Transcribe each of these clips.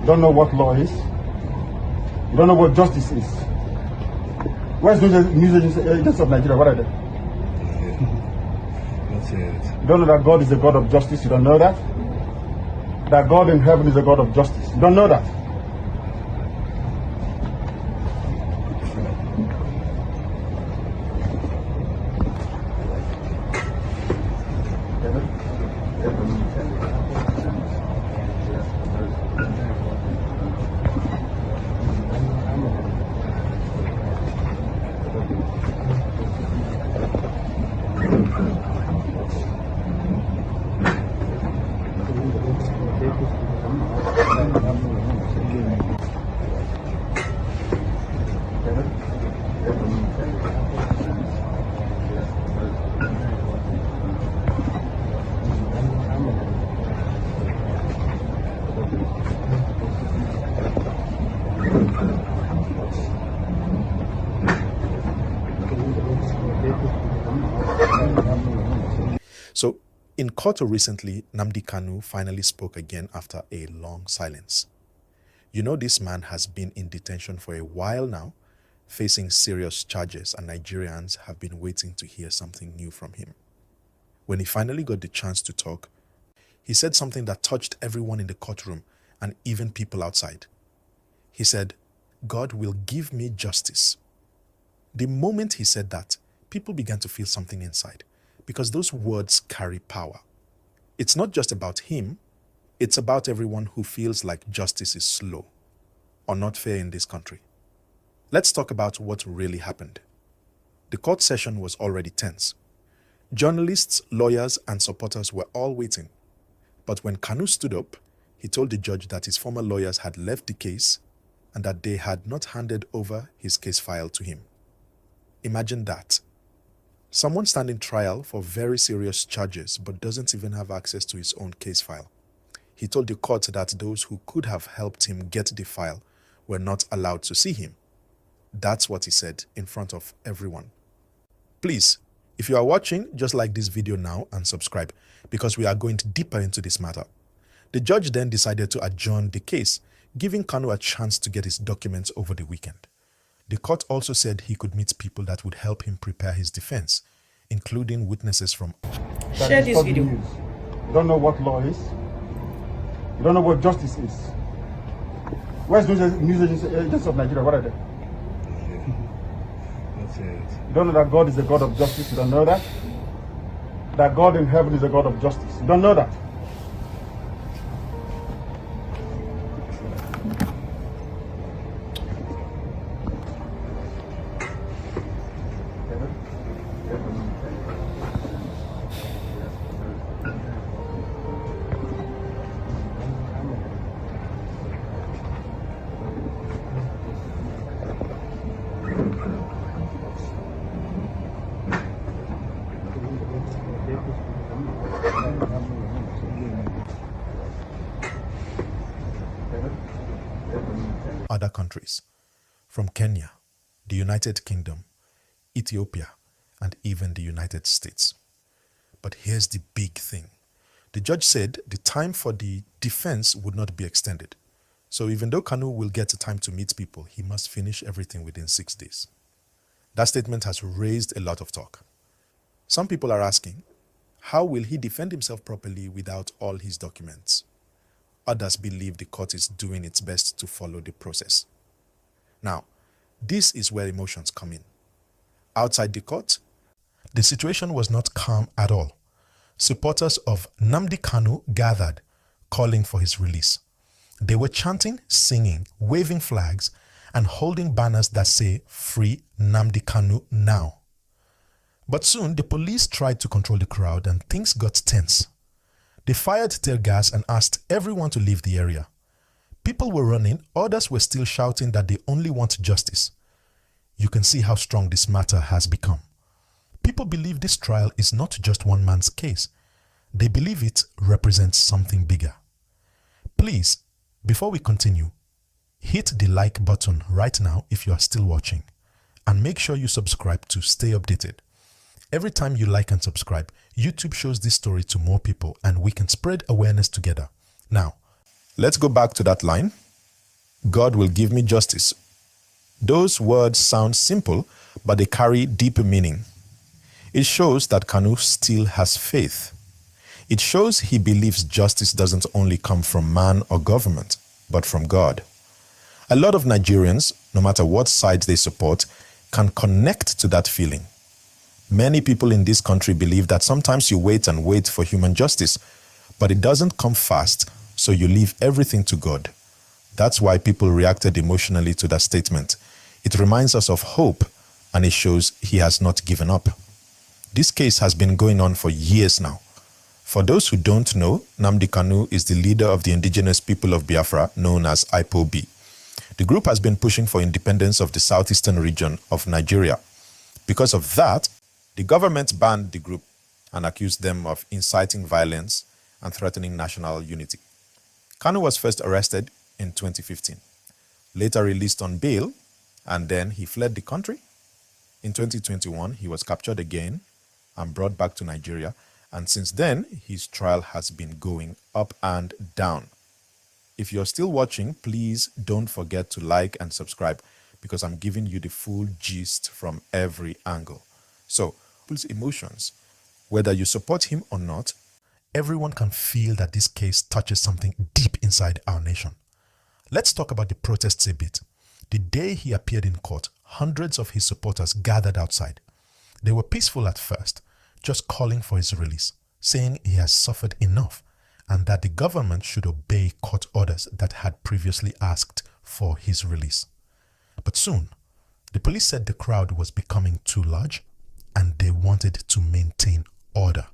You don't know what law is. You don't know what justice is. Where's the news agents of Nigeria? What are they? That's it. You don't know that God is a God of justice. You don't know that. That God in heaven is a God of justice. You don't know that. So, in court recently, Nnamdi Kanu finally spoke again after a long silence. You know, this man has been in detention for a while now, facing serious charges, and Nigerians have been waiting to hear something new from him. When he finally got the chance to talk, he said something that touched everyone in the courtroom and even people outside. He said, "God will give me justice." The moment he said that, people began to feel something inside, because those words carry power. It's not just about him, it's about everyone who feels like justice is slow or not fair in this country. Let's talk about what really happened. The court session was already tense. Journalists, lawyers, and supporters were all waiting. But when Kanu stood up, he told the judge that his former lawyers had left the case and that they had not handed over his case file to him. Imagine that. Someone standing trial for very serious charges but doesn't even have access to his own case file. He told the court that those who could have helped him get the file were not allowed to see him. That's what he said in front of everyone. Please, if you are watching, just like this video now and subscribe, because we are going deeper into this matter. The judge then decided to adjourn the case, giving Kanu a chance to get his documents over the weekend. The court also said he could meet people that would help him prepare his defense, including witnesses from... Share this video. You don't know what law is. You don't know what justice is. Where's the news agents of Nigeria? What are they? That's it. You don't know that God is a God of justice. You don't know that. That God in heaven is a God of justice. You don't know that. Other countries, from Kenya, the United Kingdom, Ethiopia, and even the United States. But here's the big thing. The judge said the time for the defense would not be extended. So even though Kanu will get time to meet people, he must finish everything within 6 days. That statement has raised a lot of talk. Some people are asking, how will he defend himself properly without all his documents? Others believe the court is doing its best to follow the process. Now, this is where emotions come in. Outside the court, the situation was not calm at all. Supporters of Nnamdi Kanu gathered, calling for his release. They were chanting, singing, waving flags, and holding banners that say, "Free Nnamdi Kanu now." But soon, the police tried to control the crowd and things got tense. They fired tear gas and asked everyone to leave the area. People were running, others were still shouting that they only want justice. You can see how strong this matter has become. People believe this trial is not just one man's case. They believe it represents something bigger. Please, before we continue, hit the like button right now if you are still watching, and make sure you subscribe to stay updated. Every time you like and subscribe, YouTube shows this story to more people and we can spread awareness together. Now, let's go back to that line. God will give me justice. Those words sound simple, but they carry deeper meaning. It shows that Kanu still has faith. It shows he believes justice doesn't only come from man or government, but from God. A lot of Nigerians, no matter what side they support, can connect to that feeling. Many people in this country believe that sometimes you wait and wait for human justice, but it doesn't come fast, so you leave everything to God. That's why people reacted emotionally to that statement. It reminds us of hope, and it shows he has not given up. This case has been going on for years now. For those who don't know, Nnamdi Kanu is the leader of the indigenous people of Biafra, known as IPOB. The group has been pushing for independence of the southeastern region of Nigeria. Because of that, the government banned the group and accused them of inciting violence and threatening national unity. Kanu was first arrested in 2015, later released on bail, and then he fled the country. In 2021, he was captured again and brought back to Nigeria, and since then, his trial has been going up and down. If you're still watching, please don't forget to like and subscribe, because I'm giving you the full gist from every angle. So, people's emotions, whether you support him or not, everyone can feel that this case touches something deep inside our nation. Let's talk about the protests a bit. The day he appeared in court, hundreds of his supporters gathered outside. They were peaceful at first, just calling for his release, saying he has suffered enough and that the government should obey court orders that had previously asked for his release. But soon, the police said the crowd was becoming too large and they wanted to maintain order.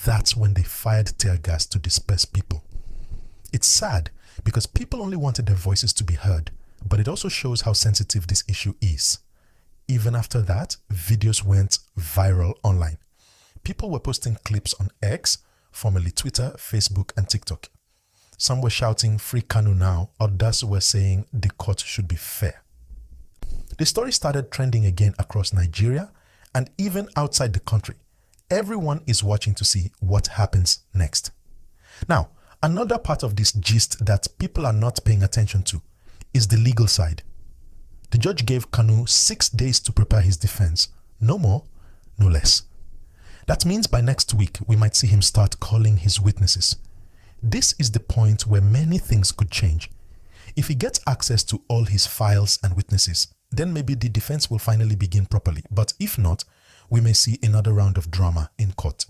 That's when they fired tear gas to disperse people. It's sad because people only wanted their voices to be heard, but it also shows how sensitive this issue is. Even after that, videos went viral online. People were posting clips on X, formerly Twitter, Facebook, and TikTok. Some were shouting, "Free Kanu now," others were saying the court should be fair. The story started trending again across Nigeria and even outside the country. Everyone is watching to see what happens next. Now, another part of this gist that people are not paying attention to is the legal side. The judge gave Kanu 6 days to prepare his defense. No more, no less. That means by next week, we might see him start calling his witnesses. This is the point where many things could change. If he gets access to all his files and witnesses, then maybe the defense will finally begin properly. But if not, we may see another round of drama in court.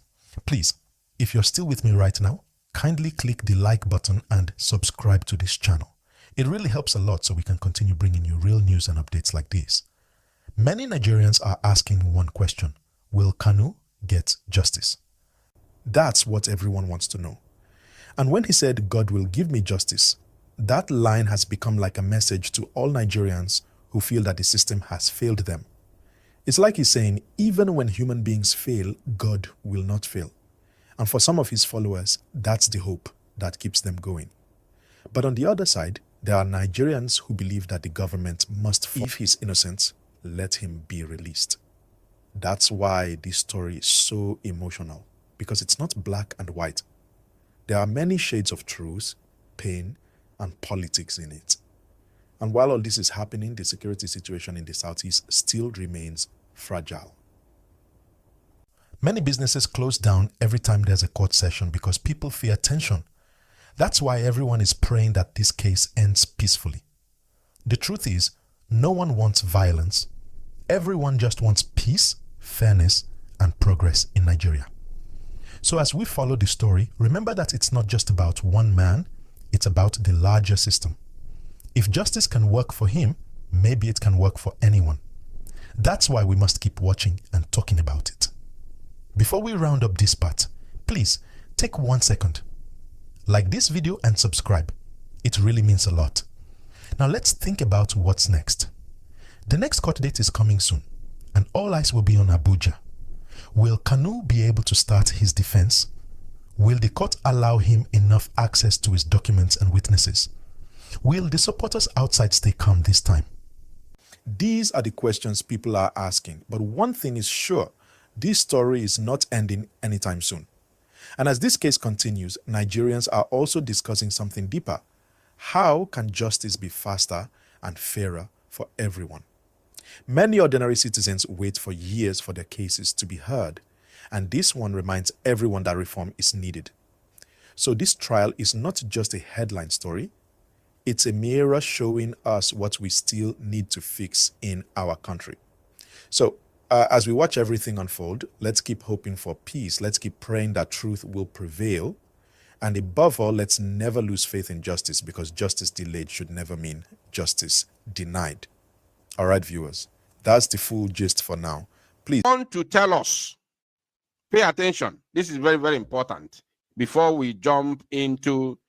Please, if you're still with me right now, kindly click the like button and subscribe to this channel. It really helps a lot so we can continue bringing you real news and updates like this. Many Nigerians are asking one question: will Kanu get justice? That's what everyone wants to know. And when he said, "God will give me justice," that line has become like a message to all Nigerians who feel that the system has failed them. It's like he's saying, even when human beings fail, God will not fail. And for some of his followers, that's the hope that keeps them going. But on the other side, there are Nigerians who believe that the government must, if he's innocent, let him be released. That's why this story is so emotional, because it's not black and white. There are many shades of truth, pain, and politics in it. And while all this is happening, the security situation in the Southeast still remains fragile. Many businesses close down every time there's a court session because people fear tension. That's why everyone is praying that this case ends peacefully. The truth is, no one wants violence. Everyone just wants peace, fairness, and progress in Nigeria. So as we follow the story, remember that it's not just about one man, it's about the larger system. If justice can work for him, maybe it can work for anyone. That's why we must keep watching and talking about it. Before we round up this part, please take 1 second. Like this video and subscribe. It really means a lot. Now let's think about what's next. The next court date is coming soon, and all eyes will be on Abuja. Will Kanu be able to start his defense? Will the court allow him enough access to his documents and witnesses? Will the supporters outside stay calm this time? These are the questions people are asking, but one thing is sure, this story is not ending anytime soon. And as this case continues, Nigerians are also discussing something deeper. How can justice be faster and fairer for everyone? Many ordinary citizens wait for years for their cases to be heard, and this one reminds everyone that reform is needed. So this trial is not just a headline story, it's a mirror showing us what we still need to fix in our country. So as we watch everything unfold, let's keep hoping for peace. Let's keep praying that truth will prevail. And above all, let's never lose faith in justice, because justice delayed should never mean justice denied. All right, viewers, that's the full gist for now. Please. Want to tell us, pay attention. This is very, very important before we jump into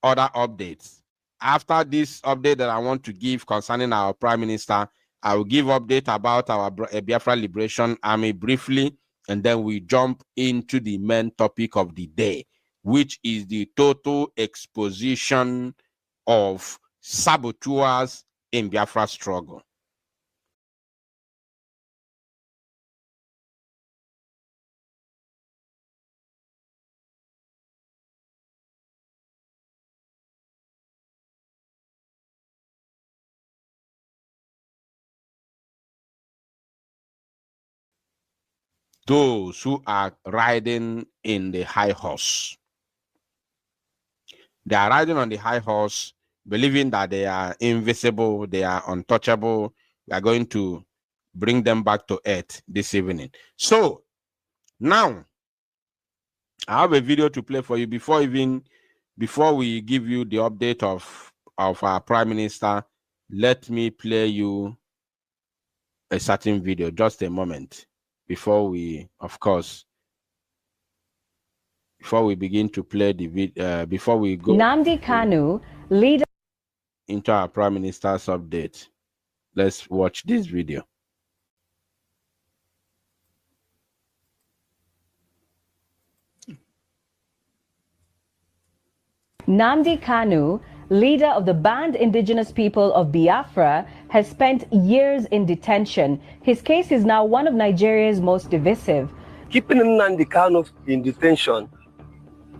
other updates. After this update that I want to give concerning our Prime Minister, I will give update about our Biafra Liberation Army briefly, and then we jump into the main topic of the day, which is the total exposition of saboteurs in Biafra struggle. Those who are riding in the high horse. They are riding on the high horse, believing that they are invisible, they are untouchable. We are going to bring them back to earth this evening. So now I have a video to play for you before we give you the update of our Prime Minister. Let me play you a certain video, just a moment, before we, of course, before we begin to play the video, before we go Nnamdi Kanu, leader into our Prime Minister's update. Let's watch this video. Nnamdi Kanu, leader of the banned indigenous people of Biafra, has spent years in detention. His case is now one of Nigeria's most divisive. Keeping Nnamdi Kanu in detention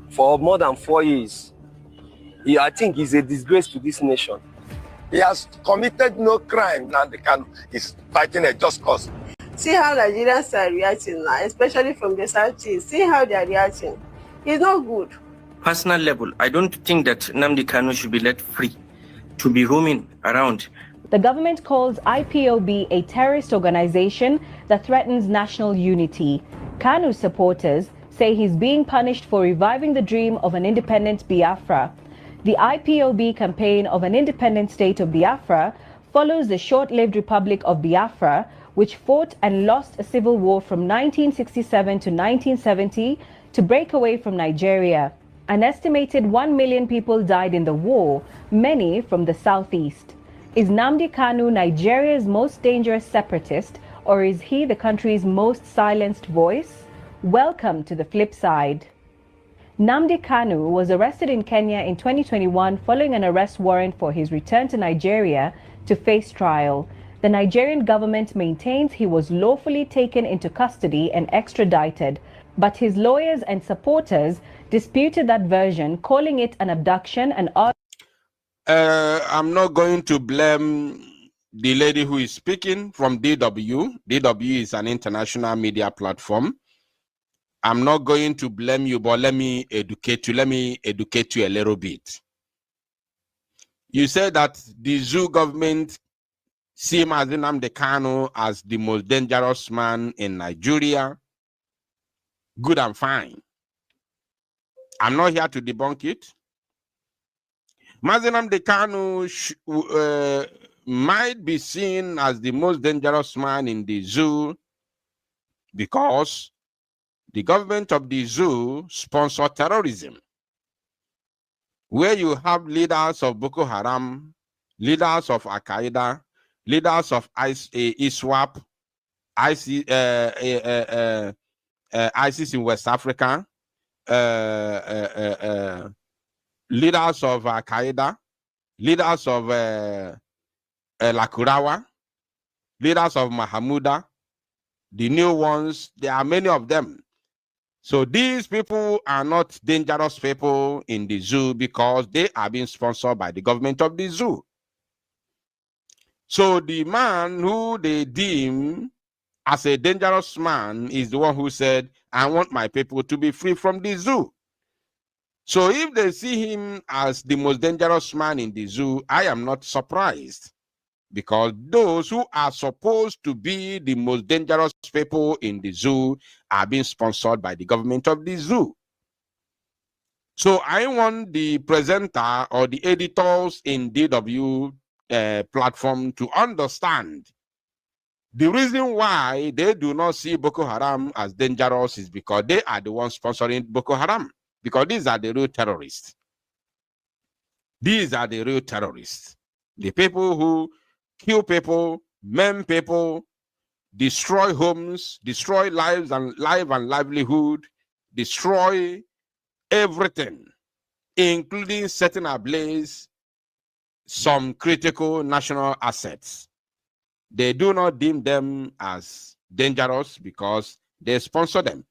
for more than 4 years, I think is a disgrace to this nation. He has committed no crime. Nnamdi Kanu is fighting a just cause. See how Nigerians are reacting now, especially from the Southeast. See how they are reacting. It's not good. Personal level, I don't think that Nnamdi Kanu should be let free to be roaming around. The government calls IPOB a terrorist organization that threatens national unity. Kanu's supporters say he's being punished for reviving the dream of an independent Biafra. The IPOB campaign of an independent state of Biafra follows the short-lived Republic of Biafra, which fought and lost a civil war from 1967 to 1970 to break away from Nigeria. An estimated 1 million people died in the war, many from the southeast. Is Nnamdi Kanu Nigeria's most dangerous separatist, or is he the country's most silenced voice? Welcome to the flip side. Nnamdi Kanu was arrested in Kenya in 2021 following an arrest warrant for his return to Nigeria to face trial. The Nigerian government maintains he was lawfully taken into custody and extradited, but his lawyers and supporters disputed that version, calling it an abduction and I'm not going to blame the lady who is speaking from DW. DW is an international media platform. I'm not going to blame you, but let me educate you. Let me educate you a little bit. You said that the zoo government see Nnamdi Kanu as the most dangerous man in Nigeria. Good and fine. I'm not here to debunk it. Nnamdi Kanu might be seen as the most dangerous man in the zoo because the government of the zoo sponsor terrorism, where you have leaders of Boko Haram, leaders of Al Qaeda, leaders of ISWAP, ISIS in West Africa, leaders of Al Qaeda, leaders of Lakurawa, leaders of Mahamuda, the new ones. There are many of them. So these people are not dangerous people in the zoo because they are being sponsored by the government of the zoo. So the man who they deem as a dangerous man is the one who said, I want my people to be free from the zoo. So if they see him as the most dangerous man in the zoo, I am not surprised, because those who are supposed to be the most dangerous people in the zoo are being sponsored by the government of the zoo. So I want the presenter or the editors in DW platform to understand the reason why they do not see Boko Haram as dangerous is because they are the ones sponsoring Boko Haram, because these are the real terrorists. These are the real terrorists. The people who kill people, maim people, destroy homes, destroy lives and livelihood, destroy everything, including setting ablaze some critical national assets. They do not deem them as dangerous because they sponsor them.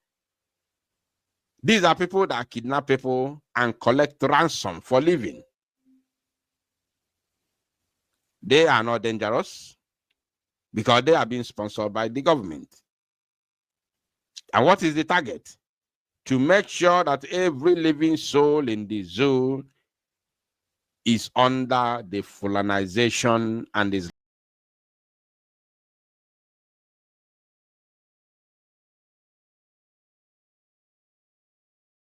These are people that kidnap people and collect ransom for living. They are not dangerous because they are being sponsored by the government. And what is the target? To make sure that every living soul in the zoo is under the Fulanization and is